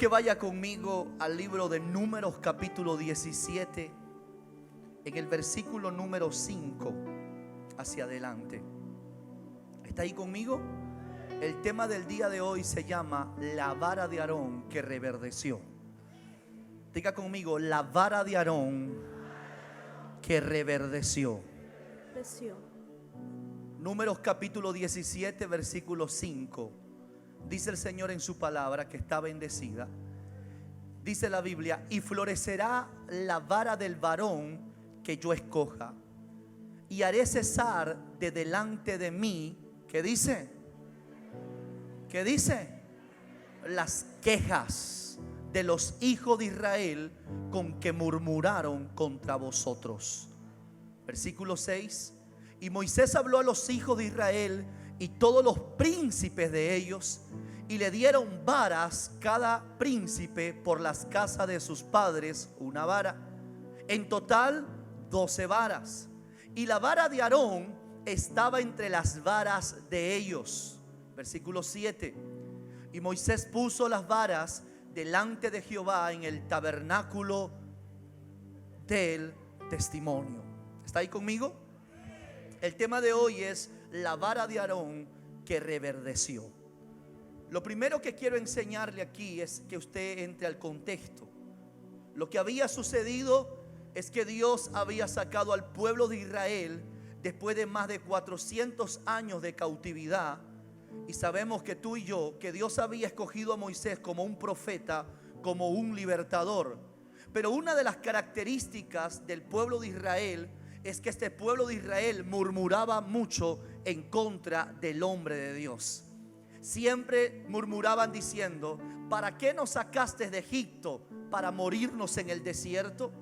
que vaya conmigo al libro de Números capítulo 17, en el versículo número 5 hacia adelante. ¿Está ahí conmigo? El tema del día de hoy se llama la vara de Aarón que reverdeció. Diga conmigo, la vara de Aarón que reverdeció. Números capítulo 17, versículo 5. Dice el Señor en su palabra que está bendecida. Dice la Biblia: y florecerá la vara del varón que yo escoja, y haré cesar de delante de mí, ¿qué dice? ¿Qué dice? Las quejas de los hijos de Israel con que murmuraron contra vosotros. Versículo 6. Y Moisés habló a los hijos de Israel y todos los príncipes de ellos, y le dieron varas cada príncipe por las casas de sus padres, una vara. En total 12 varas. Y la vara de Aarón estaba entre las varas de ellos. Versículo 7. Y Moisés puso las varas delante de Jehová en el tabernáculo del testimonio. ¿Está ahí conmigo? El tema de hoy es la vara de Aarón que reverdeció. Lo primero que quiero enseñarle aquí es que usted entre al contexto. Lo que había sucedido es que Dios había sacado al pueblo de Israel después de más de 400 años de cautividad. Y sabemos que tú y yo, que Dios había escogido a Moisés como un profeta, como un libertador. Pero una de las características del pueblo de Israel es que este pueblo de Israel murmuraba mucho en contra del hombre de Dios. Siempre murmuraban diciendo: ¿para qué nos sacaste de Egipto? ¿Para morirnos en el desierto?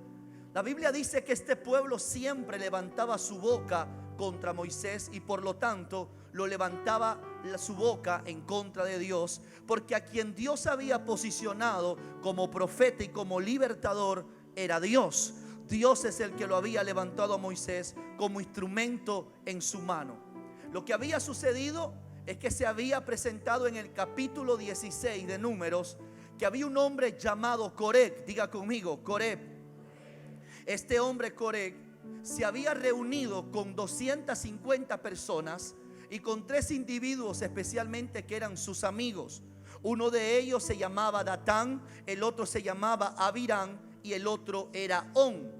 La Biblia dice que este pueblo siempre levantaba su boca contra Moisés, y por lo tanto lo levantaba su boca en contra de Dios, porque a quien Dios había posicionado como profeta y como libertador era Dios. Dios es el que lo había levantado a Moisés como instrumento en su mano. Lo que había sucedido es que se había presentado en el capítulo 16 de Números que había un hombre llamado Coré. Diga conmigo, Coré. Este hombre Coré se había reunido con 250 personas y con 3 individuos especialmente que eran sus amigos. Uno de ellos se llamaba Datán, el otro se llamaba Abirán y el otro era On.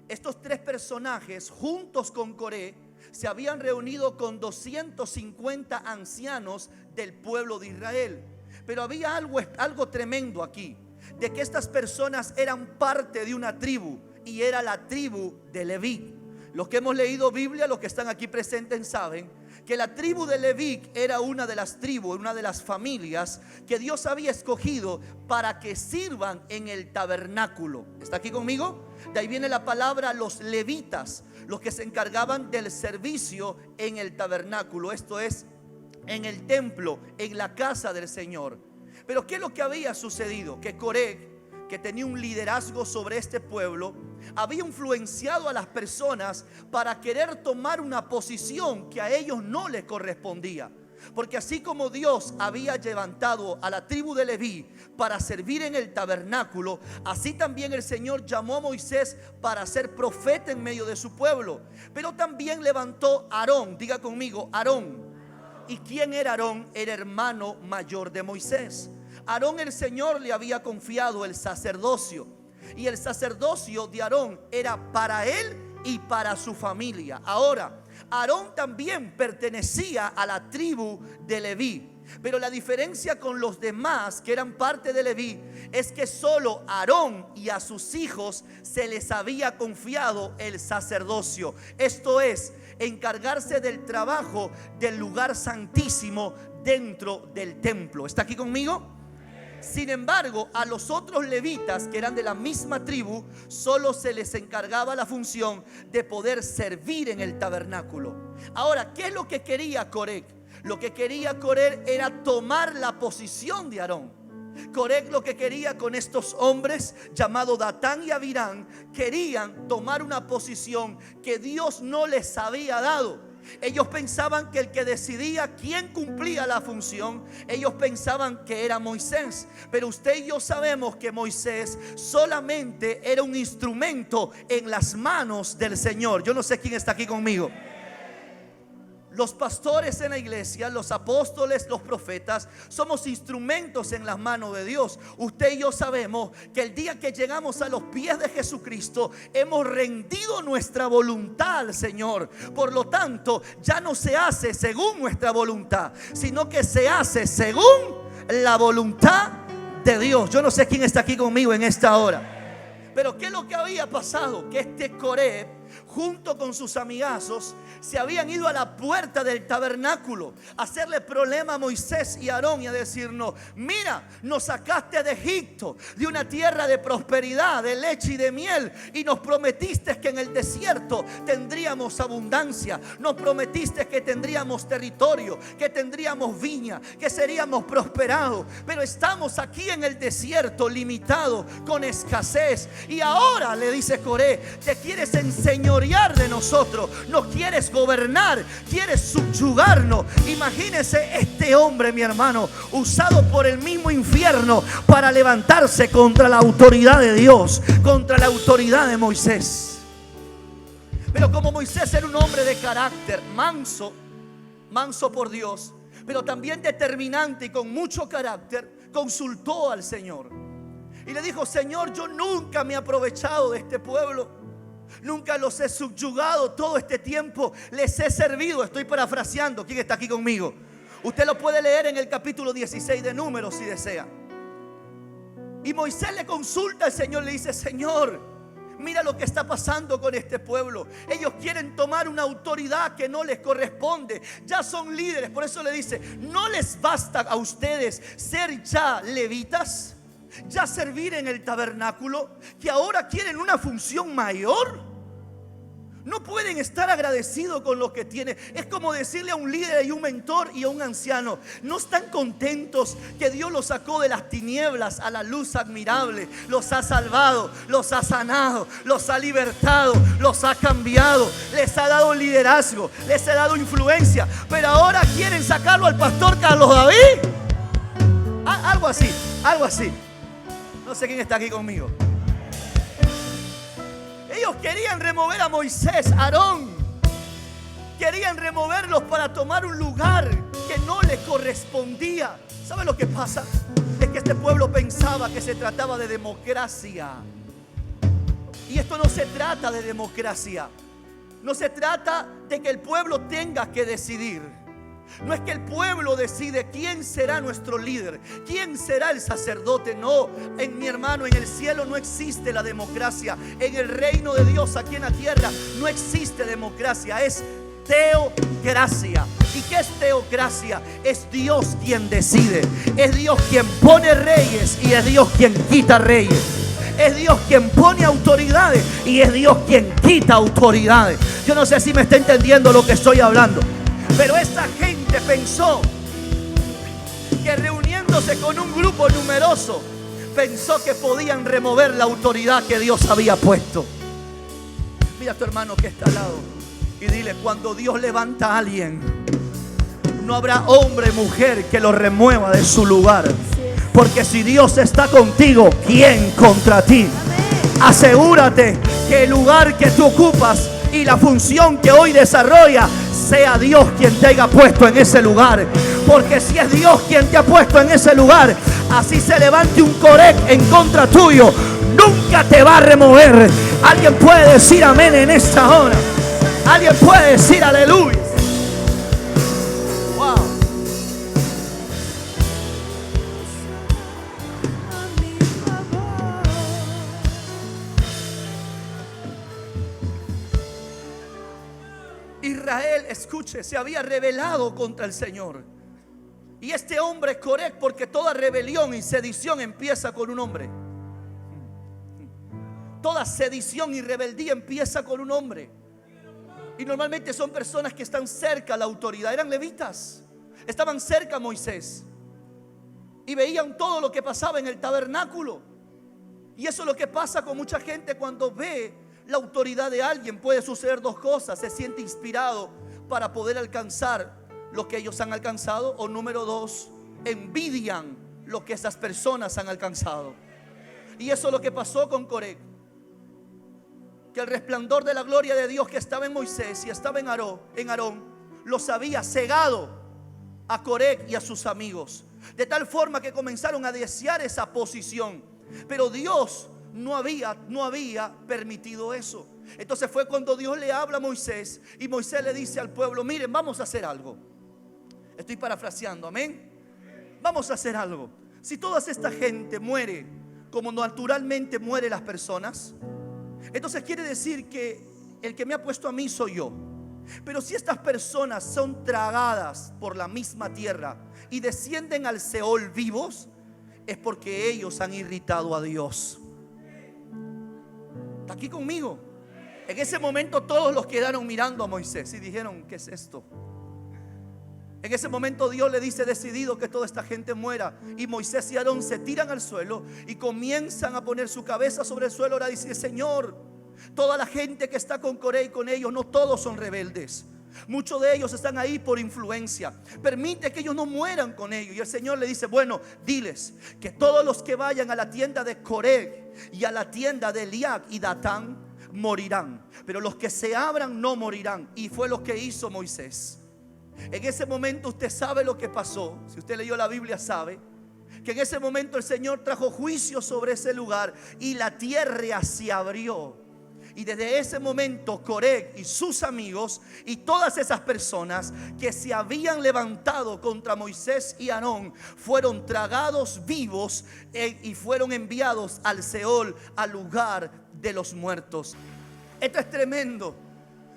Estos 3 personajes juntos con Coré se habían reunido con 250 ancianos del pueblo de Israel. Pero había algo tremendo aquí, de que estas personas eran parte de una tribu, y era la tribu de Leví. Los que hemos leído Biblia, los que están aquí presentes, saben que la tribu de Leví era una de las tribus, una de las familias que Dios había escogido para que sirvan en el tabernáculo. ¿Está aquí conmigo? De ahí viene la palabra los levitas, los que se encargaban del servicio en el tabernáculo, esto es, en el templo, en la casa del Señor. Pero ¿qué es lo que había sucedido? Que Coré, que tenía un liderazgo sobre este pueblo, había influenciado a las personas para querer tomar una posición que a ellos no les correspondía. Porque así como Dios había levantado a la tribu de Leví para servir en el tabernáculo, así también el Señor llamó a Moisés para ser profeta en medio de su pueblo. Pero también levantó a Aarón. Diga conmigo, Aarón. ¿Y quién era Aarón? Era hermano mayor de Moisés. Aarón, el Señor le había confiado el sacerdocio, y el sacerdocio de Aarón era para él y para su familia. Ahora, Aarón también pertenecía a la tribu de Leví, pero la diferencia con los demás que eran parte de Leví es que solo a Aarón y a sus hijos se les había confiado el sacerdocio, esto es, encargarse del trabajo del lugar santísimo dentro del templo. ¿Está aquí conmigo? Sin embargo, a los otros levitas que eran de la misma tribu, solo se les encargaba la función de poder servir en el tabernáculo. Ahora, ¿qué es lo que quería Coré? Lo que quería Coré era tomar la posición de Aarón. Coré lo que quería con estos hombres llamados Datán y Abirán, querían tomar una posición que Dios no les había dado. Ellos pensaban que el que decidía quién cumplía la función, ellos pensaban que era Moisés. Pero usted y yo sabemos que Moisés solamente era un instrumento en las manos del Señor. Yo no sé quién está aquí conmigo. Los pastores en la iglesia, los apóstoles, los profetas, somos instrumentos en las manos de Dios. Usted y yo sabemos que el día que llegamos a los pies de Jesucristo, hemos rendido nuestra voluntad al Señor. Por lo tanto, ya no se hace según nuestra voluntad, sino que se hace según la voluntad de Dios. Yo no sé quién está aquí conmigo en esta hora. Pero ¿qué es lo que había pasado? Que este Coré, junto con sus amigazos, se habían ido a la puerta del tabernáculo a hacerle problema a Moisés y Aarón y a decirnos: mira, nos sacaste de Egipto, de una tierra de prosperidad, de leche y de miel, y nos prometiste que en el desierto tendríamos abundancia, nos prometiste que tendríamos territorio, que tendríamos viña, que seríamos prosperados, pero estamos aquí en el desierto limitados, con escasez. Y ahora, le dice Coré, te quieres enseñorear de nosotros, nos quieres gobernar, quieres subyugarnos. Imagínese este hombre, mi hermano, usado por el mismo infierno para levantarse contra la autoridad de Dios, contra la autoridad de Moisés. Pero como Moisés era un hombre de carácter, manso por Dios, pero también determinante y con mucho carácter, consultó al Señor y le dijo: Señor, yo nunca me he aprovechado de este pueblo, nunca los he subyugado todo este tiempo, les he servido. Estoy parafraseando. ¿Quién está aquí conmigo? Usted lo puede leer en el capítulo 16 de Números si desea. Y Moisés le consulta al Señor, le dice: Señor, mira lo que está pasando con este pueblo. Ellos quieren tomar una autoridad que no les corresponde. Ya son líderes. Por eso le dice: ¿no les basta a ustedes ser ya levitas? Ya servir en el tabernáculo, que ahora quieren una función mayor. No pueden estar agradecidos con lo que tienen. Es como decirle a un líder y un mentor y a un anciano: no están contentos que Dios los sacó de las tinieblas a la luz admirable, los ha salvado, los ha sanado, los ha libertado, los ha cambiado, les ha dado liderazgo, les ha dado influencia, pero ahora quieren sacarlo al pastor Carlos David. Algo así, algo así. No sé quién está aquí conmigo. Ellos querían remover a Moisés, Aarón. Querían removerlos para tomar un lugar que no les correspondía. ¿Sabe lo que pasa? Es que este pueblo pensaba que se trataba de democracia. Y esto no se trata de democracia. No se trata de que el pueblo tenga que decidir. No es que el pueblo decide quién será nuestro líder, quién será el sacerdote. No, mi hermano, en el cielo no existe la democracia. En el reino de Dios aquí en la tierra no existe democracia, es teocracia. ¿Y qué es teocracia? Es Dios quien decide, es Dios quien pone reyes y es Dios quien quita reyes. Es Dios quien pone autoridades y es Dios quien quita autoridades. Yo no sé si me está entendiendo lo que estoy hablando. Pero esta gente pensó que reuniéndose con un grupo numeroso, pensó que podían remover la autoridad que Dios había puesto. Mira a tu hermano que está al lado y dile: cuando Dios levanta a alguien, no habrá hombre o mujer que lo remueva de su lugar. Porque si Dios está contigo, ¿quién contra ti? Asegúrate que el lugar que tú ocupas y la función que hoy desarrolla sea Dios quien te haya puesto en ese lugar. Porque si es Dios quien te ha puesto en ese lugar, así se levante un Coré en contra tuyo, nunca te va a remover. Alguien puede decir amén en esta hora. Alguien puede decir aleluya. Wow. Israel, escuche, se había rebelado contra el Señor. Y este hombre es correcto, porque toda rebelión y sedición empieza con un hombre. Toda sedición y rebeldía empieza con un hombre. Y normalmente son personas que están cerca a la autoridad. Eran levitas, estaban cerca a Moisés y veían todo lo que pasaba en el tabernáculo. Y eso es lo que pasa con mucha gente cuando ve la autoridad de alguien. Puede suceder dos cosas: se siente inspirado para poder alcanzar lo que ellos han alcanzado. O número 2, envidian lo que esas personas han alcanzado. Y eso es lo que pasó con Coré. Que el resplandor de la gloria de Dios que estaba en Moisés y estaba en Aarón los había cegado a Coré y a sus amigos, de tal forma que comenzaron a desear esa posición. Pero Dios no había permitido eso. Entonces fue cuando Dios le habla a Moisés y Moisés le dice al pueblo: miren, vamos a hacer algo. Estoy parafraseando, amén. Vamos a hacer algo. Si toda esta gente muere como naturalmente mueren las personas, entonces quiere decir que el que me ha puesto a mí soy yo. Pero si estas personas son tragadas por la misma tierra y descienden al Seol vivos, es porque ellos han irritado a Dios. ¿Está aquí conmigo? En ese momento todos los quedaron mirando a Moisés y dijeron: ¿qué es esto? En ese momento Dios le dice: decidido que toda esta gente muera. Y Moisés y Aarón se tiran al suelo y comienzan a poner su cabeza sobre el suelo. Ahora dice: Señor, toda la gente que está con Coré y con ellos, no todos son rebeldes. Muchos de ellos están ahí por influencia. Permite que ellos no mueran con ellos. Y el Señor le dice: bueno, diles que todos los que vayan a la tienda de Coré y a la tienda de Eliab y Datán morirán, pero los que se abran no morirán. Y fue lo que hizo Moisés. En ese momento usted sabe lo que pasó. Si usted leyó la Biblia sabe que en ese momento el Señor trajo juicio sobre ese lugar y la tierra se abrió. Y desde ese momento Coré y sus amigos y todas esas personas que se habían levantado contra Moisés y Aarón fueron tragados vivos y fueron enviados al Seol, al lugar de los muertos. Esto es tremendo,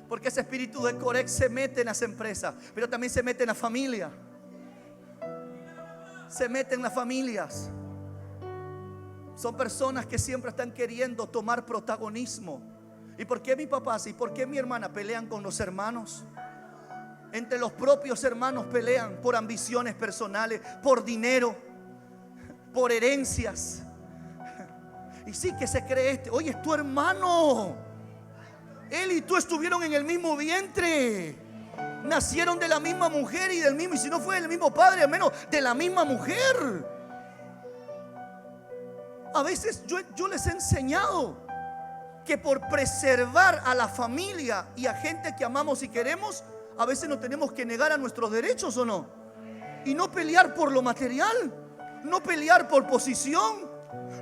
porque ese espíritu de Coré se mete en las empresas, pero también se mete en la familia. Se mete en las familias. Son personas que siempre están queriendo tomar protagonismo. ¿Y por qué mi papá y por qué mi hermana pelean con los hermanos? Entre los propios hermanos pelean por ambiciones personales, por dinero, por herencias. Y sí que se cree oye, es tu hermano. Él y tú estuvieron en el mismo vientre. Nacieron de la misma mujer y del mismo, y si no fue del mismo padre, al menos de la misma mujer. A veces yo les he enseñado que por preservar a la familia y a gente que amamos y queremos, a veces nos tenemos que negar a nuestros derechos, ¿o no? Y no pelear por lo material, no pelear por posición,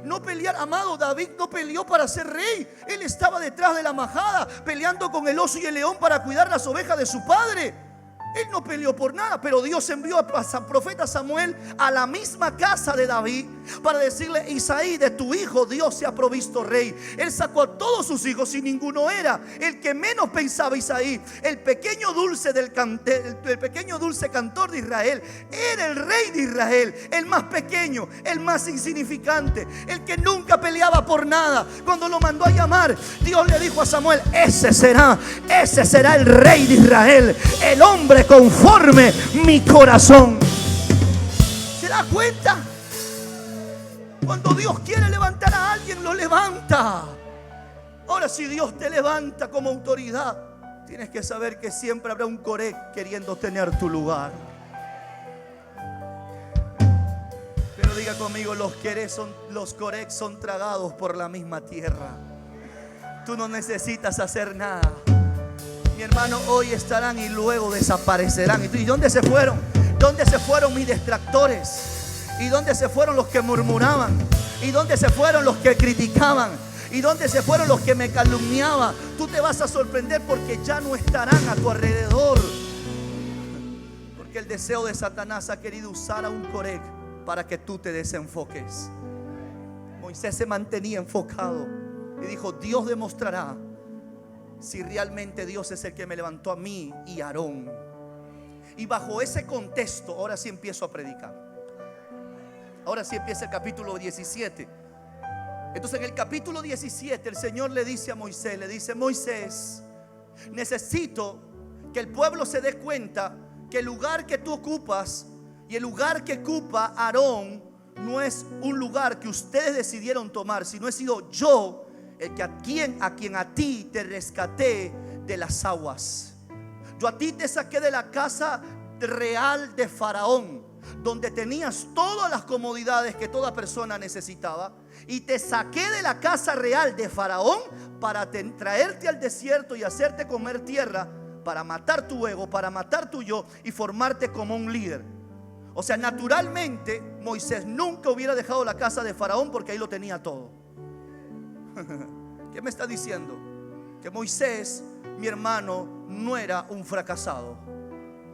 no pelear. Amado, David no peleó para ser rey. Él estaba detrás de la majada peleando con el oso y el león para cuidar las ovejas de su padre. Él no peleó por nada, pero Dios envió al profeta Samuel a la misma casa de David para decirle: Isaí, de tu hijo Dios se ha provisto rey. Él sacó a todos sus hijos y ninguno era el que menos pensaba. Isaí, el pequeño dulce el pequeño dulce cantor de Israel, era el rey de Israel, el más pequeño, el más insignificante, el que nunca peleaba por nada. Cuando lo mandó a llamar, Dios le dijo a Samuel: ese será el rey de Israel, el hombre conforme mi corazón. ¿Se da cuenta? Cuando Dios quiere levantar a alguien, lo levanta. Ahora, si Dios te levanta como autoridad, tienes que saber que siempre habrá un Coré queriendo tener tu lugar. Pero diga conmigo: los Coré son tragados por la misma tierra. Tú no necesitas hacer nada. Mi hermano, hoy estarán y luego desaparecerán. ¿Y dónde se fueron? ¿Dónde se fueron mis distractores? ¿Y dónde se fueron los que murmuraban? ¿Y dónde se fueron los que criticaban? ¿Y dónde se fueron los que me calumniaban? Tú te vas a sorprender porque ya no estarán a tu alrededor. Porque el deseo de Satanás ha querido usar a un Coré para que tú te desenfoques. Moisés se mantenía enfocado y dijo: Dios demostrará si realmente Dios es el que me levantó a mí y a Aarón. Y bajo ese contexto, ahora sí empiezo a predicar. Ahora sí empieza el capítulo 17. Entonces en el capítulo 17 el Señor le dice a Moisés, le dice: Moisés, necesito que el pueblo se dé cuenta que el lugar que tú ocupas y el lugar que ocupa Aarón no es un lugar que ustedes decidieron tomar, sino he sido yo el que a quien a ti te rescaté de las aguas. Yo a ti te saqué de la casa real de Faraón, donde tenías todas las comodidades que toda persona necesitaba, y te saqué de la casa real de Faraón para traerte al desierto y hacerte comer tierra, para matar tu ego, para matar tu yo y formarte como un líder. O sea, naturalmente Moisés nunca hubiera dejado la casa de Faraón, porque ahí lo tenía todo. ¿Qué me está diciendo? Que Moisés, mi hermano, no era un fracasado.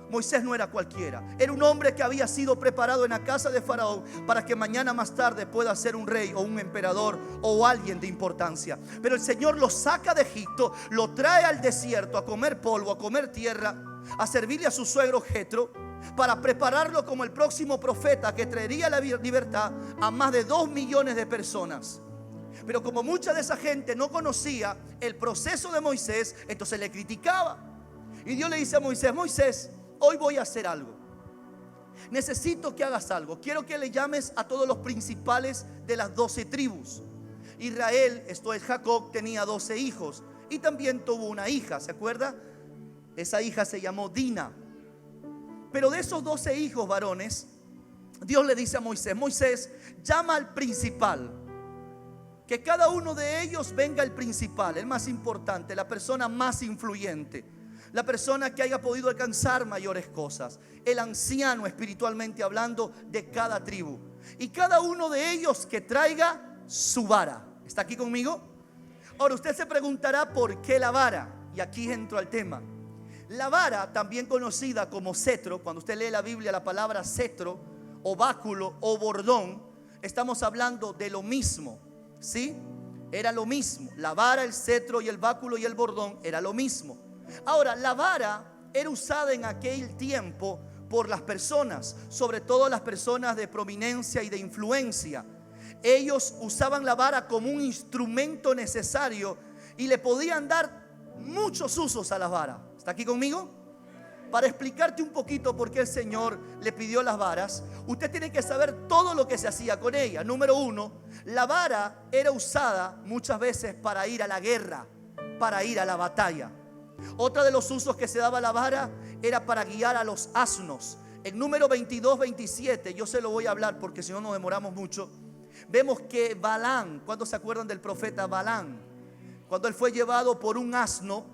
Moisés no era cualquiera. Era un hombre que había sido preparado en la casa de Faraón para que mañana más tarde pueda ser un rey o un emperador o alguien de importancia. Pero el Señor lo saca de Egipto, lo trae al desierto a comer polvo, a comer tierra, a servirle a su suegro Jetro, para prepararlo como el próximo profeta que traería la libertad a más de 2 millones de personas. Pero como mucha de esa gente no conocía el proceso de Moisés, entonces le criticaba. Y Dios le dice a Moisés: Moisés, hoy voy a hacer algo. Necesito que hagas algo. Quiero que le llames a todos los principales de las 12 tribus. Israel, esto es Jacob, tenía 12 hijos y también tuvo una hija, ¿se acuerda? Esa hija se llamó Dina. Pero de esos 12 hijos varones, Dios le dice a Moisés: Moisés, llama al principal. Que cada uno de ellos venga el principal, el más importante, la persona más influyente, la persona que haya podido alcanzar mayores cosas, el anciano espiritualmente hablando de cada tribu. Y cada uno de ellos que traiga su vara. ¿Está aquí conmigo? Ahora usted se preguntará: ¿por qué la vara? Y aquí entro al tema. La vara, también conocida como cetro, cuando usted lee la Biblia, la palabra cetro o báculo o bordón, estamos hablando de lo mismo, ¿sí? Era lo mismo. La vara, el cetro y el báculo y el bordón era lo mismo. Ahora, la vara era usada en aquel tiempo por las personas, sobre todo las personas de prominencia y de influencia. Ellos usaban la vara como un instrumento necesario y le podían dar muchos usos a la vara. ¿Está aquí conmigo? Para explicarte un poquito por qué el Señor le pidió las varas, usted tiene que saber todo lo que se hacía con ella. Número uno, la vara era usada muchas veces para ir a la guerra, para ir a la batalla. Otro de los usos que se daba a la vara era para guiar a los asnos. En número 22, 27, yo se lo voy a hablar porque si no nos demoramos mucho. Vemos que Balán, ¿cuántos se acuerdan del profeta Balán? Cuando él fue llevado por un asno,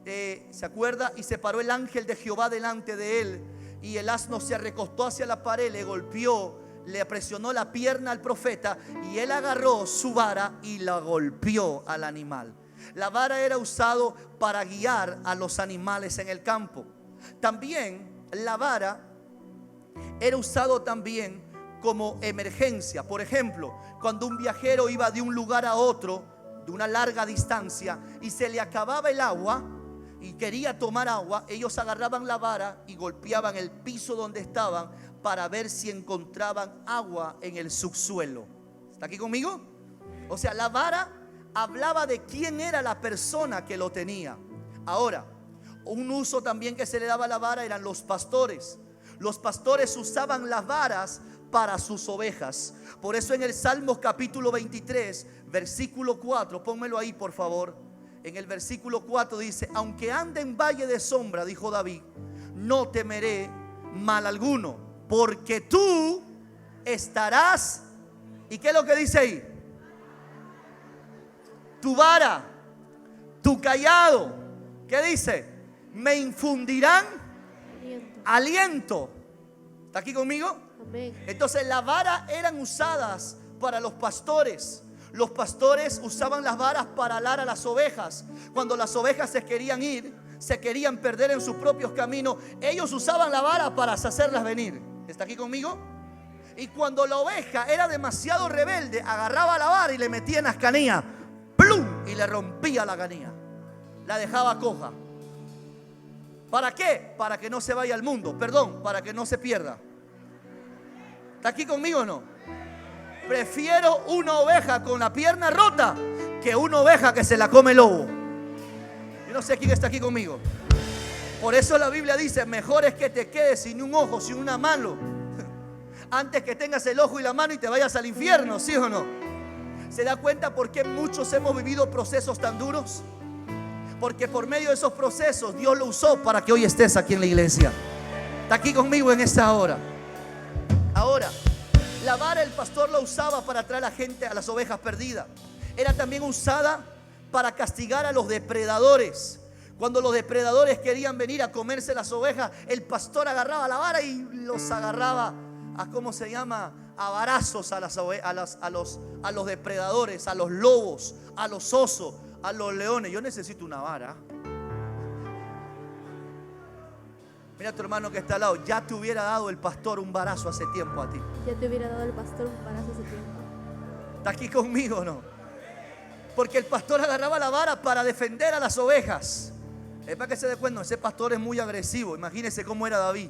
¿se acuerda? Y se paró el ángel de Jehová delante de él, y el asno se recostó hacia la pared, le golpeó, le presionó la pierna al profeta, y él agarró su vara y la golpeó al animal. La vara era usado para guiar a los animales en el campo. También la vara era usado también como emergencia. Por ejemplo, cuando un viajero iba de un lugar a otro, de una larga distancia, y se le acababa el agua y quería tomar agua, ellos agarraban la vara y golpeaban el piso donde estaban para ver si encontraban agua en el subsuelo. ¿Está aquí conmigo? O sea, la vara hablaba de quién era la persona que lo tenía. Ahora, un uso también que se le daba a la vara eran los pastores. Los pastores usaban las varas para sus ovejas. Por eso en el Salmos capítulo 23, versículo 4, pónmelo ahí por favor. En el versículo 4 dice: aunque ande en valle de sombra, dijo David, no temeré mal alguno, porque tú estarás. ¿Y qué es lo que dice ahí? Tu vara, tu cayado, ¿qué dice? Me infundirán aliento. ¿Está aquí conmigo? Amén. Entonces las varas eran usadas para los pastores. Los pastores usaban las varas para alar a las ovejas. Cuando las ovejas se querían ir, se querían perder en sus propios caminos, ellos usaban la vara para hacerlas venir. ¿Está aquí conmigo? Y cuando la oveja era demasiado rebelde, agarraba la vara y le metía en las canillas, ¡plum! Y le rompía la canilla, la dejaba coja. ¿Para qué? Para que no se vaya al mundo. Perdón, para que no se pierda. ¿Está aquí conmigo o no? Prefiero una oveja con la pierna rota que una oveja que se la come el lobo. Yo no sé quién está aquí conmigo. Por eso la Biblia dice: mejor es que te quedes sin un ojo, sin una mano, antes que tengas el ojo y la mano y te vayas al infierno, ¿sí o no? ¿Se da cuenta por qué muchos hemos vivido procesos tan duros? Porque por medio de esos procesos Dios lo usó para que hoy estés aquí en la iglesia. Está aquí conmigo en esta hora. Ahora, la vara el pastor la usaba para traer a la gente, a las ovejas perdidas. Era también usada para castigar a los depredadores. Cuando los depredadores querían venir a comerse las ovejas, el pastor agarraba la vara y los agarraba a, ¿cómo se llama?, a varazos a los depredadores, a los lobos, a los osos, a los leones. Yo necesito una vara. Mira a tu hermano que está al lado. Ya te hubiera dado el pastor un varazo hace tiempo a ti. Ya te hubiera dado el pastor un varazo hace tiempo. ¿Está aquí conmigo o no? Porque el pastor agarraba la vara para defender a las ovejas. Es para que se dé cuenta, ese pastor es muy agresivo. Imagínense cómo era David.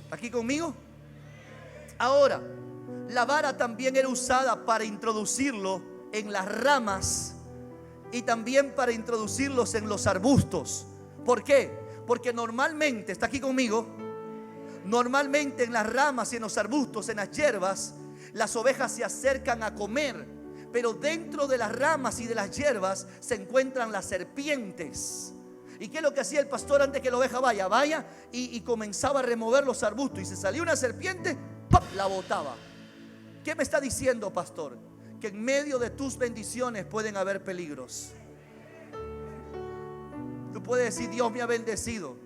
¿Está aquí conmigo? Ahora, la vara también era usada para introducirlo en las ramas y también para introducirlos en los arbustos. ¿Por qué? Porque normalmente, ¿está aquí conmigo? Normalmente en las ramas y en los arbustos, en las hierbas, las ovejas se acercan a comer. Pero dentro de las ramas y de las hierbas se encuentran las serpientes. ¿Y qué es lo que hacía el pastor antes que la oveja vaya y comenzaba a remover los arbustos? Y se salía una serpiente, ¡pop!, la botaba. ¿Qué me está diciendo, pastor? Que en medio de tus bendiciones pueden haber peligros. Tú puedes decir, Dios me ha bendecido,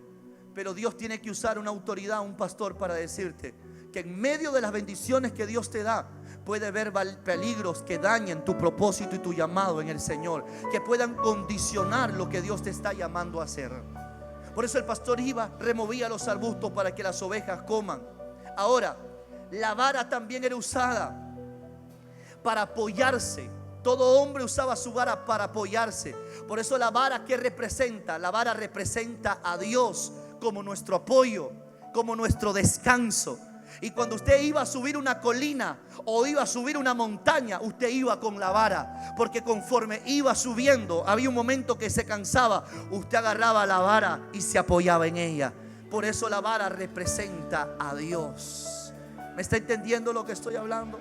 pero Dios tiene que usar una autoridad, un pastor, para decirte que en medio de las bendiciones que Dios te da, puede haber peligros que dañen tu propósito y tu llamado en el Señor, que puedan condicionar lo que Dios te está llamando a hacer. Por eso el pastor iba, removía los arbustos para que las ovejas coman. Ahora, la vara también era usada para apoyarse. Todo hombre usaba su vara para apoyarse. Por eso la vara, ¿qué representa? La vara representa a Dios como nuestro apoyo, como nuestro descanso. Y cuando usted iba a subir una colina o iba a subir una montaña, usted iba con la vara, porque conforme iba subiendo, había un momento que se cansaba, usted agarraba la vara y se apoyaba en ella. Por eso la vara representa a Dios. ¿Me está entendiendo lo que estoy hablando?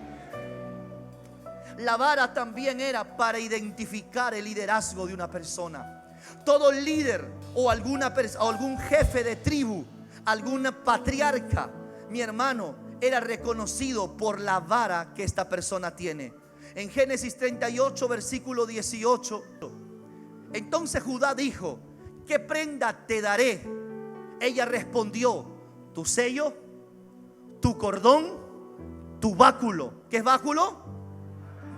La vara también era para identificar el liderazgo de una persona. Todo líder o algún jefe de tribu, alguna patriarca, mi hermano, era reconocido por la vara que esta persona tiene. En Génesis 38, versículo 18. Entonces Judá dijo: ¿qué prenda te daré? Ella respondió: tu sello, tu cordón, tu báculo. ¿Qué es báculo?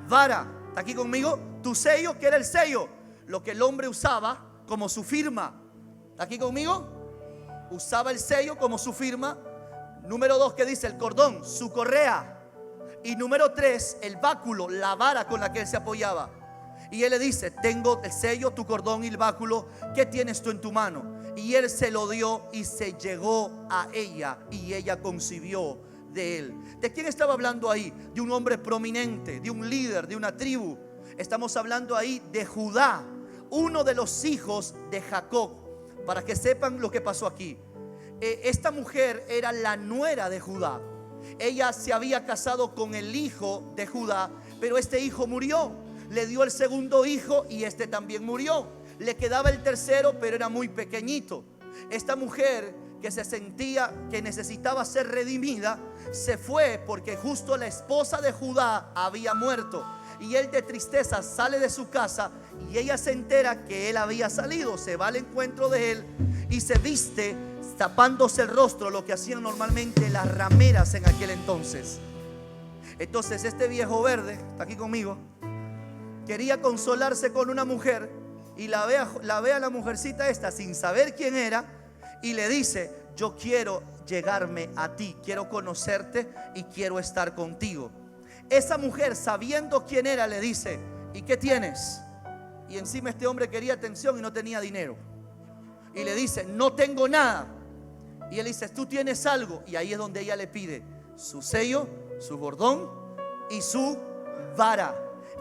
Vara. ¿Está aquí conmigo? Tu sello, ¿qué era el sello? Lo que el hombre usaba como su firma. ¿Está aquí conmigo? Usaba el sello como su firma. Número 2, ¿qué dice? El cordón, su correa. Y número 3, el báculo, la vara con la que él se apoyaba. Y él le dice: tengo el sello, tu cordón y el báculo. ¿Qué tienes tú en tu mano? Y él se lo dio y se llegó a ella, y ella concibió de él. ¿De quién estaba hablando ahí? De un hombre prominente, de un líder, de una tribu. Estamos hablando ahí de Judá, uno de los hijos de Jacob. Para que sepan lo que pasó aquí. Esta mujer era la nuera de Judá. Ella se había casado con el hijo de Judá, pero este hijo murió. Le dio el segundo hijo y este también murió. Le quedaba el tercero, pero era muy pequeñito. Esta mujer, que se sentía que necesitaba ser redimida, se fue porque justo la esposa de Judá había muerto. Y él, de tristeza, sale de su casa y ella se entera que él había salido. Se va al encuentro de él y se viste tapándose el rostro, lo que hacían normalmente las rameras en aquel entonces. Entonces este viejo verde, está aquí conmigo, quería consolarse con una mujer y la ve a la mujercita esta sin saber quién era, y le dice: yo quiero llegarme a ti, quiero conocerte y quiero estar contigo. Esa mujer, sabiendo quién era, le dice: ¿y qué tienes? Y encima este hombre quería atención y no tenía dinero. Y le dice: no tengo nada. Y él dice: tú tienes algo. Y ahí es donde ella le pide su sello, su cordón y su vara.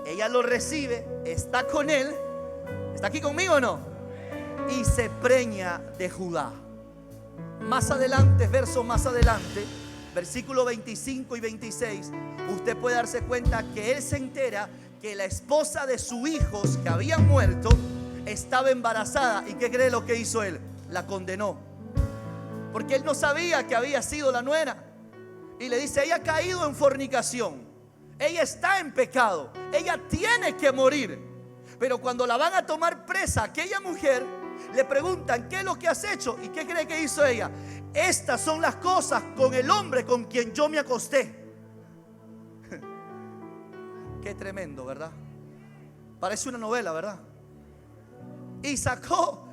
Ella lo recibe, está con él. ¿Está aquí conmigo o no? Y se preña de Judá. Más adelante, verso más adelante, versículo 25 y 26, usted puede darse cuenta que él se entera que la esposa de sus hijos que habían muerto estaba embarazada. ¿Y qué cree lo que hizo él? La condenó, porque él no sabía que había sido la nuera. Y le dice: ella ha caído en fornicación, ella está en pecado, ella tiene que morir. Pero cuando la van a tomar presa, aquella mujer, le preguntan: ¿qué es lo que has hecho? ¿Y qué cree que hizo ella? Estas son las cosas con el hombre con quien yo me acosté. Qué tremendo, ¿verdad? Parece una novela, ¿verdad? Y sacó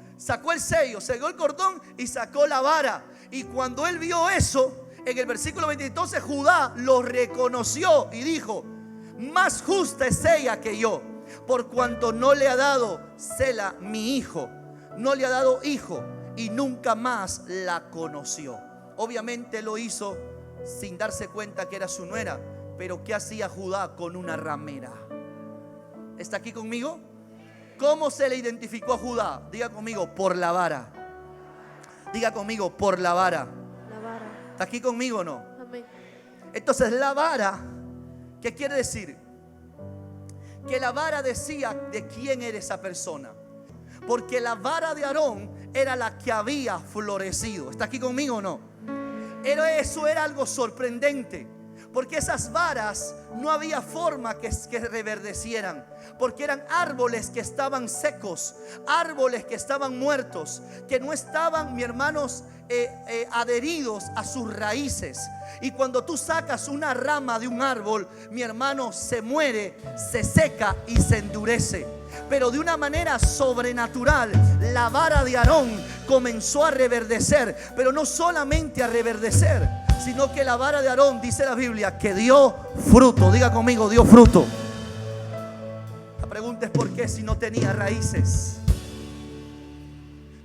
el sello, sacó el cordón y sacó la vara. Y cuando él vio eso, en el versículo 20, entonces Judá lo reconoció y dijo: más justa es ella que yo, por cuanto no le ha dado Sela mi hijo, no le ha dado hijo, y nunca más la conoció. Obviamente lo hizo sin darse cuenta que era su nuera. Pero ¿qué hacía Judá con una ramera? ¿Está aquí conmigo? ¿Cómo se le identificó a Judá? Diga conmigo: por la vara. Diga conmigo: por la vara. La vara. ¿Está aquí conmigo o no? Amén. Entonces la vara, ¿qué quiere decir? Que la vara decía de quién era esa persona. Porque la vara de Aarón era la que había florecido. ¿Está aquí conmigo o no? Eso era algo sorprendente. Porque esas varas no había forma que reverdecieran, porque eran árboles que estaban secos, árboles que estaban muertos, que no estaban, mis hermanos, adheridos a sus raíces. Y cuando tú sacas una rama de un árbol, mi hermano, se muere, se seca y se endurece. Pero de una manera sobrenatural, la vara de Aarón comenzó a reverdecer. Pero no solamente a reverdecer, sino que la vara de Aarón, dice la Biblia, que dio fruto. Diga conmigo: dio fruto. La pregunta es: ¿por qué si no tenía raíces?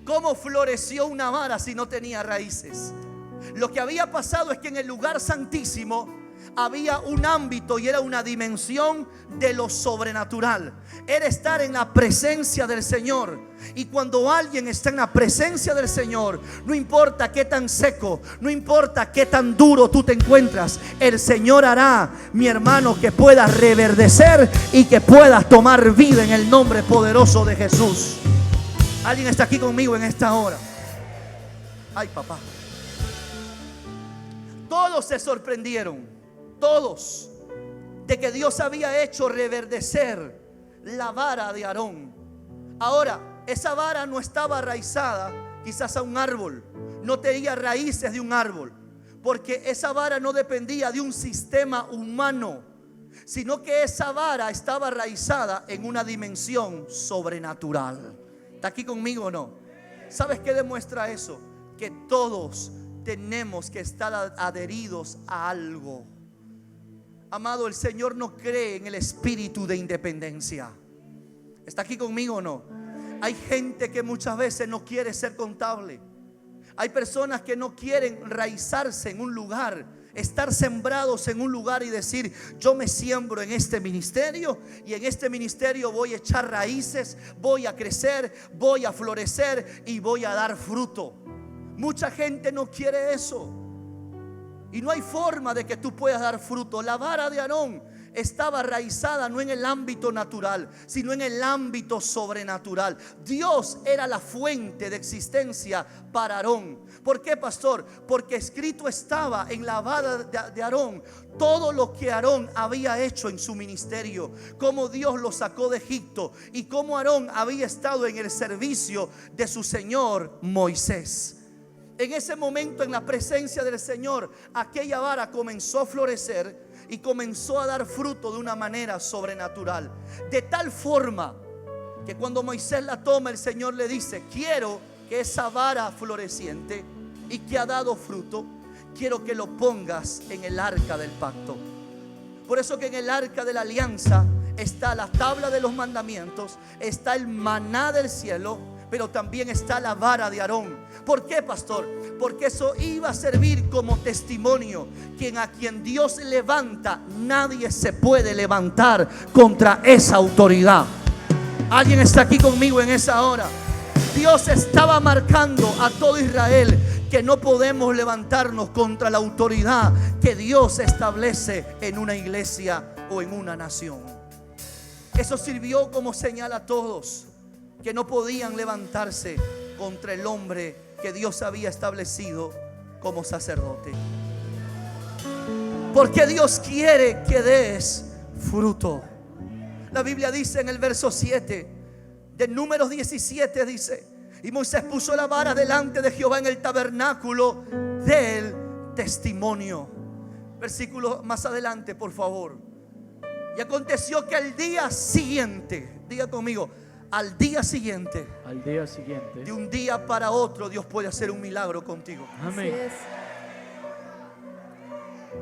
¿Cómo floreció una vara si no tenía raíces? Lo que había pasado es que en el lugar santísimo había un ámbito y era una dimensión de lo sobrenatural. Era estar en la presencia del Señor. Y cuando alguien está en la presencia del Señor, no importa qué tan seco, no importa qué tan duro tú te encuentras, el Señor hará, mi hermano, que puedas reverdecer y que puedas tomar vida en el nombre poderoso de Jesús. ¿Alguien está aquí conmigo en esta hora? Ay, papá. Todos se sorprendieron, todos, de que Dios había hecho reverdecer la vara de Aarón. Ahora, esa vara no estaba arraizada quizás a un árbol, no tenía raíces de un árbol, porque esa vara no dependía de un sistema humano, sino que esa vara estaba arraizada en una dimensión sobrenatural. ¿Está aquí conmigo o no? ¿Sabes qué demuestra eso? Que todos tenemos que estar adheridos a algo. Amado, el Señor no cree en el espíritu de independencia. ¿Está aquí conmigo o no? Hay gente que muchas veces no quiere ser contable. Hay personas que no quieren enraizarse en un lugar, estar sembrados en un lugar y decir: yo me siembro en este ministerio y en este ministerio voy a echar raíces, voy a crecer, voy a florecer y voy a dar fruto. Mucha gente no quiere eso. Y no hay forma de que tú puedas dar fruto. La vara de Aarón estaba arraizada no en el ámbito natural, sino en el ámbito sobrenatural. Dios era la fuente de existencia para Aarón. ¿Por qué, pastor? Porque escrito estaba en la vara de Aarón todo lo que Aarón había hecho en su ministerio, cómo Dios lo sacó de Egipto y cómo Aarón había estado en el servicio de su señor Moisés. En ese momento, en la presencia del Señor, aquella vara comenzó a florecer y comenzó a dar fruto de una manera sobrenatural. De tal forma que cuando Moisés la toma, el Señor le dice: quiero que esa vara floreciente y que ha dado fruto, quiero que lo pongas en el arca del pacto. Por eso que en el arca de la alianza está la tabla de los mandamientos, está el maná del cielo, pero también está la vara de Aarón. ¿Por qué, pastor? Porque eso iba a servir como testimonio. A quien Dios levanta, nadie se puede levantar contra esa autoridad. ¿Alguien está aquí conmigo en esa hora? Dios estaba marcando a todo Israel que no podemos levantarnos contra la autoridad que Dios establece en una iglesia o en una nación. Eso sirvió como señal a todos. que no podían levantarse contra el hombre que Dios había establecido como sacerdote. Porque Dios quiere que des fruto. La Biblia dice en el verso 7 de Números 17, dice: y Moisés puso la vara delante de Jehová en el tabernáculo del testimonio. Versículo más adelante, por favor. Y aconteció que al día siguiente, diga conmigo, al día siguiente, de un día para otro, Dios puede hacer un milagro contigo. Amén. Así es.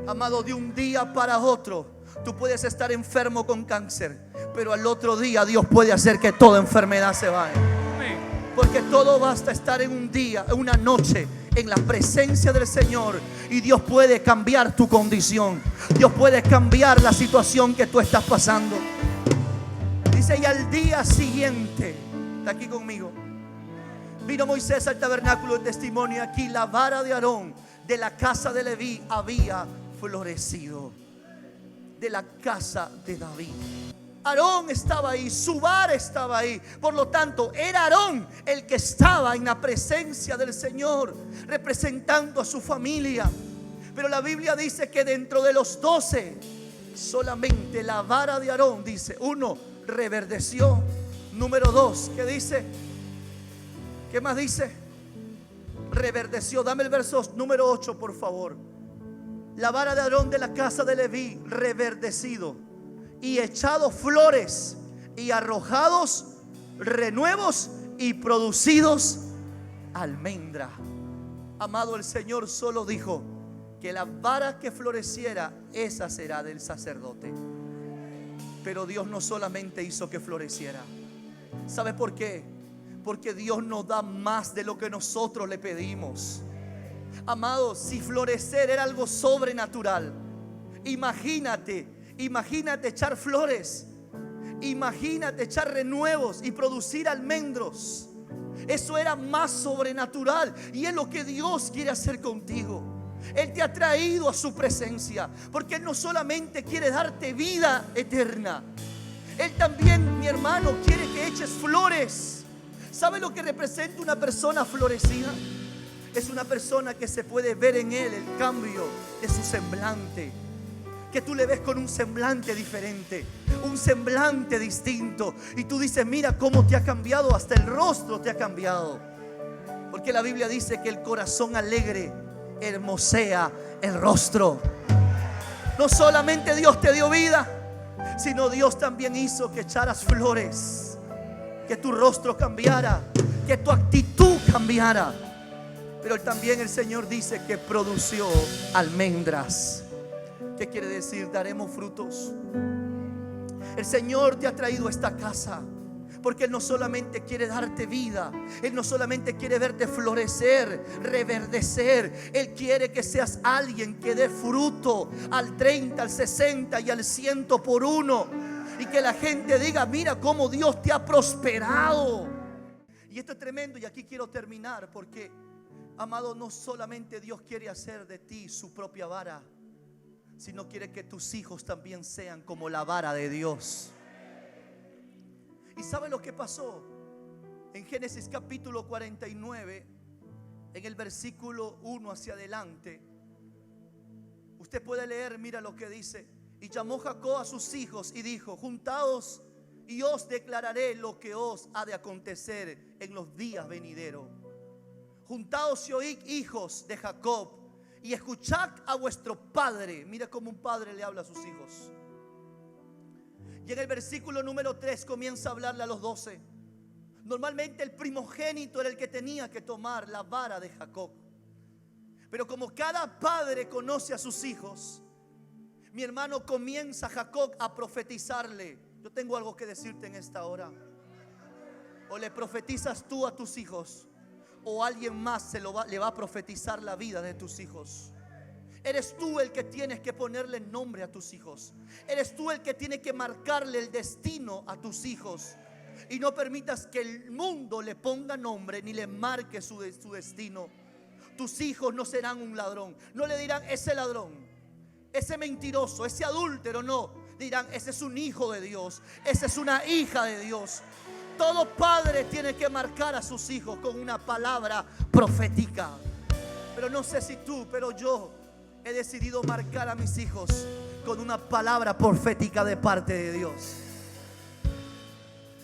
Amado, de un día para otro, tú puedes estar enfermo con cáncer, pero al otro día Dios puede hacer que toda enfermedad se vaya. Porque todo basta estar en un día, en una noche, en la presencia del Señor, y Dios puede cambiar tu condición. Dios puede cambiar la situación que tú estás pasando. Dice: y al día siguiente, está aquí conmigo, vino Moisés al tabernáculo de testimonio. Aquí la vara de Aarón de la casa de Leví había florecido, de la casa de David. Aarón estaba ahí, su vara estaba ahí. Por lo tanto, era Aarón el que estaba en la presencia del Señor, representando a su familia. Pero la Biblia dice que dentro de los 12, solamente la vara de Aarón, dice, 1, reverdeció. Número 2, ¿qué dice? ¿Qué más dice? Reverdeció. Dame el verso número 8, por favor. La vara de Aarón de la casa de Leví, reverdecido, y echado flores, y arrojados renuevos, y producidos almendra. Amado, el Señor solo dijo que la vara que floreciera, esa será del sacerdote. Pero Dios no solamente hizo que floreciera. ¿Sabe por qué? Porque Dios nos da más de lo que nosotros le pedimos. Amado, si florecer era algo sobrenatural, imagínate echar flores, imagínate echar renuevos y producir almendros. Eso era más sobrenatural, y es lo que Dios quiere hacer contigo. Él te ha traído a su presencia porque Él no solamente quiere darte vida eterna, Él también, mi hermano, quiere que eches flores. ¿Sabe lo que representa una persona florecida? Es una persona que se puede ver en él el cambio de su semblante, que tú le ves con un semblante diferente, un semblante distinto, y tú dices: mira cómo te ha cambiado, hasta el rostro te ha cambiado. Porque la Biblia dice que el corazón alegre hermosea el rostro. No solamente Dios te dio vida, sino Dios también hizo que echaras flores, que tu rostro cambiara, que tu actitud cambiara. Pero también el Señor dice que produció almendras. ¿Qué quiere decir? Daremos frutos. El Señor te ha traído a esta casa porque Él no solamente quiere darte vida, Él no solamente quiere verte florecer, reverdecer. Él quiere que seas alguien que dé fruto al 30, al 60 y al 100 por uno. Y que la gente diga: mira cómo Dios te ha prosperado. Y esto es tremendo, y aquí quiero terminar, porque, amado, no solamente Dios quiere hacer de ti su propia vara, sino quiere que tus hijos también sean como la vara de Dios. ¿Y sabe lo que pasó? En Génesis capítulo 49, en el versículo 1 hacia adelante, usted puede leer, mira lo que dice: y llamó Jacob a sus hijos y dijo: juntaos y os declararé lo que os ha de acontecer en los días venideros. Juntaos y oíd, hijos de Jacob, y escuchad a vuestro padre. Mira cómo un padre le habla a sus hijos. Y en el versículo número 3 comienza a hablarle a los 12. Normalmente el primogénito era el que tenía que tomar la vara de Jacob, pero como cada padre conoce a sus hijos, mi hermano, comienza Jacob a profetizarle. Yo tengo algo que decirte en esta hora. O le profetizas tú a tus hijos, o alguien más le va a profetizar la vida de tus hijos. Eres tú el que tienes que ponerle nombre a tus hijos. Eres tú el que tiene que marcarle el destino a tus hijos. Y no permitas que el mundo le ponga nombre ni le marque su destino. Tus hijos no serán un ladrón. No le dirán: ese ladrón, ese mentiroso, ese adúltero. No, dirán: ese es un hijo de Dios, esa es una hija de Dios. Todo padre tiene que marcar a sus hijos con una palabra profética. Pero no sé si tú, pero yo he decidido marcar a mis hijos con una palabra profética de parte de Dios.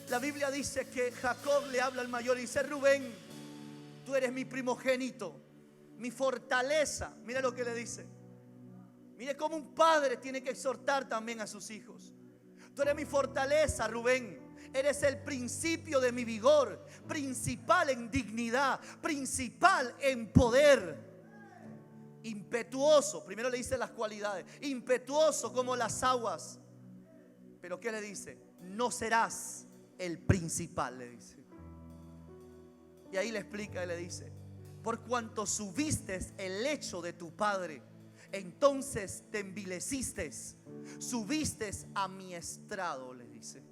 La Biblia dice que Jacob le habla al mayor y dice: Rubén, tú eres mi primogénito, mi fortaleza. Mira lo que le dice. Mire cómo un padre tiene que exhortar también a sus hijos. Tú eres mi fortaleza, Rubén. Eres el principio de mi vigor, principal en dignidad, principal en poder. Impetuoso, primero le dice las cualidades. Impetuoso como las aguas. Pero ¿qué le dice? No serás el principal, le dice. Y ahí le explica y le dice: por cuanto subiste el lecho de tu padre, entonces te envileciste, subiste a mi estrado, le dice.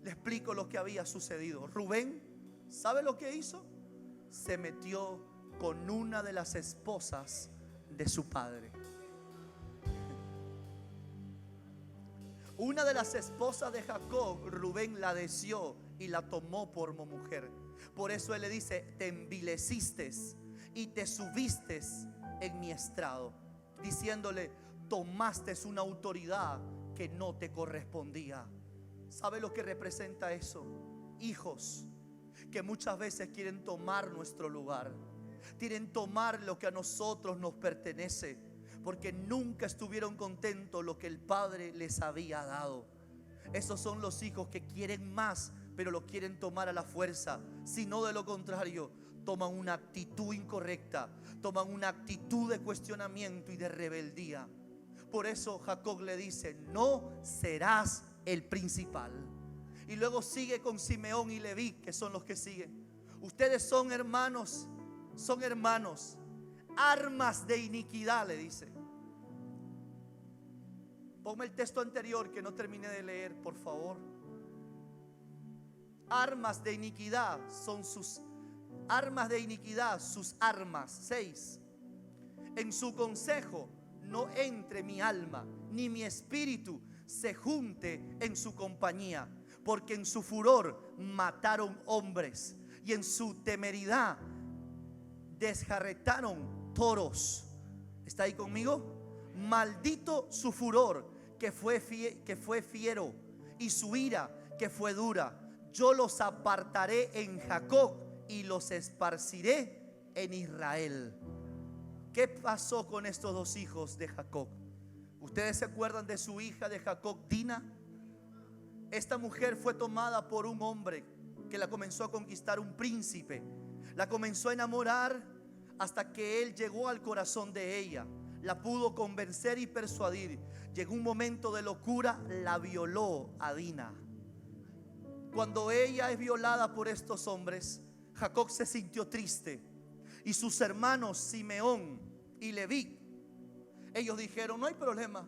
Le explico lo que había sucedido. Rubén, ¿sabe lo que hizo? Se metió con una de las esposas de su padre. Una de las esposas de Jacob, Rubén la deseó y la tomó por mujer. Por eso él le dice: te envileciste y te subiste en mi estrado, diciéndole: tomaste una autoridad que no te correspondía. ¿Sabe lo que representa eso? Hijos que muchas veces quieren tomar nuestro lugar, quieren tomar lo que a nosotros nos pertenece, porque nunca estuvieron contentos lo que el Padre les había dado. Esos son los hijos que quieren más, pero lo quieren tomar a la fuerza. Si no, de lo contrario, toman una actitud incorrecta, toman una actitud de cuestionamiento y de rebeldía. Por eso Jacob le dice: no serás el principal. Y luego sigue con Simeón y Leví, que son los que siguen. Ustedes son hermanos, armas de iniquidad, le dice. Ponme el texto anterior que no terminé de leer, por favor. Armas de iniquidad son sus armas de iniquidad, sus armas. 6. En su consejo no entre mi alma, ni mi espíritu se junte en su compañía, porque en su furor mataron hombres y en su temeridad desjarretaron toros. ¿Está ahí conmigo? Maldito su furor que fue fiero, y su ira que fue dura. Yo los apartaré en Jacob y los esparciré en Israel. ¿Qué pasó con estos dos hijos de Jacob? ¿Ustedes se acuerdan de su hija de Jacob, Dina? Esta mujer fue tomada por un hombre que la comenzó a conquistar, un príncipe. La comenzó a enamorar hasta que él llegó al corazón de ella. La pudo convencer y persuadir. Llegó un momento de locura, la violó a Dina. Cuando ella es violada por estos hombres, Jacob se sintió triste. Y sus hermanos Simeón y Leví, ellos dijeron: no hay problema,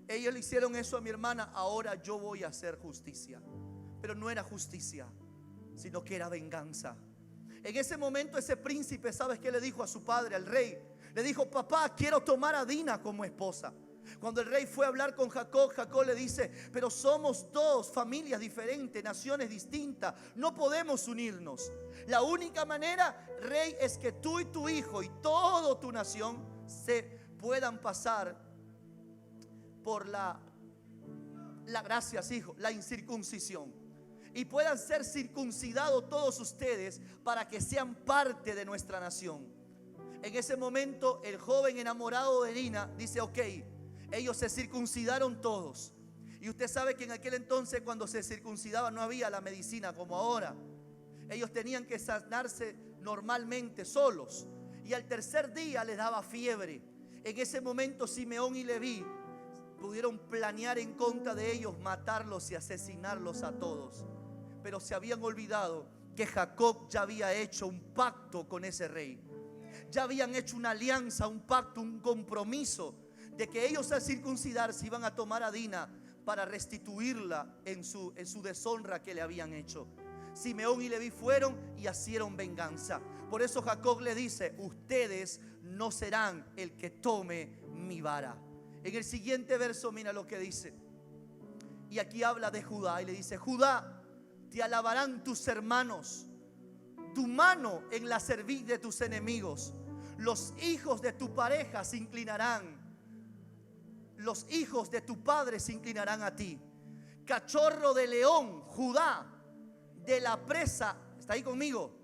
ellos le hicieron eso a mi hermana, ahora yo voy a hacer justicia. Pero no era justicia, sino que era venganza. En ese momento ese príncipe, ¿sabes qué le dijo a su padre, al rey? Le dijo: papá, quiero tomar a Dina como esposa. Cuando el rey fue a hablar con Jacob, Jacob le dice: pero somos dos familias diferentes, naciones distintas, no podemos unirnos. La única manera, rey, es que tú y tu hijo y toda tu nación se puedan pasar por gracias, hijo, la incircuncisión, y puedan ser circuncidados todos ustedes para que sean parte de nuestra nación. En ese momento el joven enamorado de Dina dice: ok. Ellos se circuncidaron todos. Y usted sabe que en aquel entonces, cuando se circuncidaba, no había la medicina como ahora. Ellos tenían que sanarse normalmente solos. Y al tercer día les daba fiebre. En ese momento Simeón y Leví pudieron planear en contra de ellos, matarlos y asesinarlos a todos. Pero se habían olvidado que Jacob ya había hecho un pacto con ese rey. Ya habían hecho una alianza, un pacto, un compromiso de que ellos al circuncidarse iban a tomar a Dina para restituirla en su deshonra que le habían hecho. Simeón y Leví fueron y hicieron venganza. Por eso Jacob le dice: ustedes no serán el que tome mi vara. En el siguiente verso mira lo que dice. Y aquí habla de Judá y le dice: Judá, Te alabarán tus hermanos, tu mano en la cerviz de tus enemigos. Los hijos de tu pareja se inclinarán. Los hijos de tu padre se inclinarán a ti. Cachorro de león, Judá, de la presa, ¿está ahí conmigo?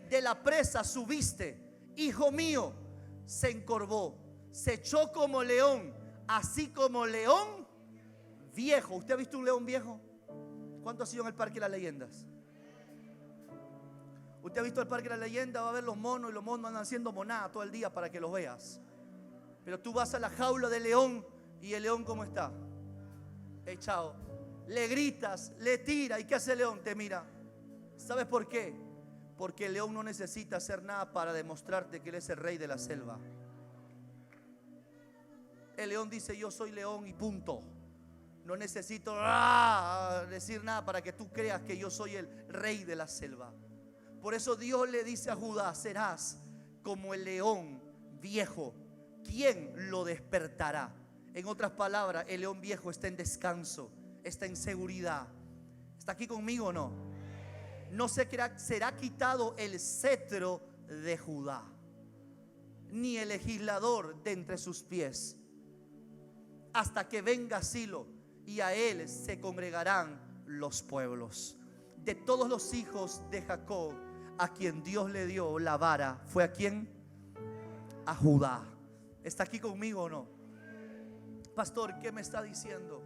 De la presa subiste, hijo mío, se encorvó, se echó como león, así como león viejo. ¿Usted ha visto un león viejo? ¿Cuánto ha sido en el Parque de las Leyendas? Usted ha visto el Parque de las Leyendas, va a ver los monos, y los monos andan haciendo monada todo el día para que los veas. Pero tú vas a la jaula del león y el león, ¿cómo está? Echado. Le gritas, le tira, ¿y qué hace el león? Te mira. ¿Sabes por qué? Porque el león no necesita hacer nada para demostrarte que él es el rey de la selva. El león dice: yo soy león y punto. No necesito decir nada para que tú creas que yo soy el rey de la selva. Por eso Dios le dice a Judá: serás como el león viejo. ¿Quién lo despertará? En otras palabras, el león viejo está en descanso, está en seguridad. ¿Está aquí conmigo o no? No será quitado el cetro de Judá, ni el legislador de entre sus pies, hasta que venga Silo, y a él se congregarán los pueblos. De todos los hijos de Jacob, a quien Dios le dio la vara, ¿fue a quién? A Judá. ¿Está aquí conmigo o no? Pastor, ¿qué me está diciendo?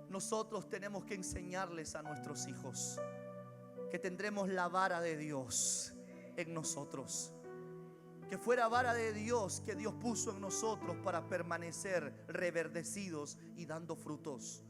Nosotros tenemos que enseñarles a nuestros hijos que tendremos la vara de Dios en nosotros. Que fuera vara de Dios que Dios puso en nosotros para permanecer reverdecidos y dando frutos.